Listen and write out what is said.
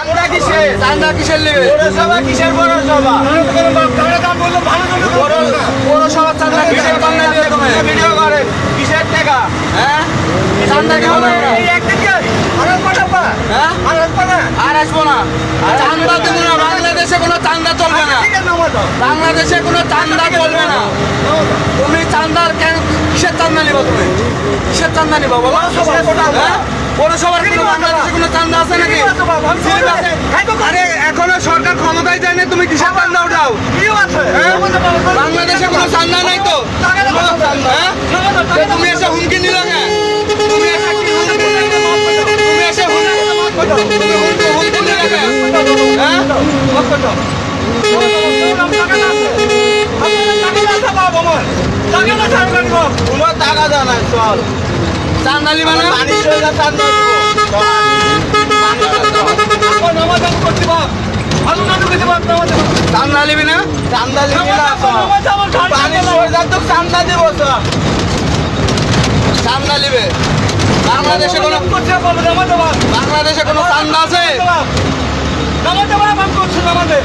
চান্দা কিসের? চান্দা কিসের নেবে? পৌরসভা কিসের পৌরসভা? পৌরসভার চান্দা কিসের বাংলা দিয়ে তুমি ভিডিও করে কিসের টাকা? হ্যাঁ চান্দা কি হবে না? হ্যাঁ আর আসবো না চান্দা দেবো না। বাংলাদেশে কোনো চান্দা চলবে না। বাংলাদেশে কোনো চান্দা চলবে না। তুমি চান্দার কেন কিসের চান্দা নিবা? তুমি কিসের চান্দা নিবা বলো? হ্যাঁ? পৌরসভার কোনো বাংলাদেশে কোনো চান্দা আছে নাকি? আরে এখনো সরকার ক্ষমতায় যায় না, তুমি কিসের চান্দা উঠাও? হ্যাঁ? বাংলাদেশে কোনো চান্দা নাই তো। হ্যাঁ? তুমি এসে হুমকি নিলে না? তুমি এসে কি হুমকি নিলে? তুমি এসে হুমকি নিলে না? হ্যাঁ? কোনো টাকা দেয় না, চল চান্দা নিবা না? পানির সঙ্গে চান্দা দিব। চান্দা নিবি না? চান্দা দিবি না, চল। পানির সঙ্গে তো চান্দা দিব, চল। চান্দা নিবে? বাংলাদেশে কোনো চান্দা আছে? আমাদের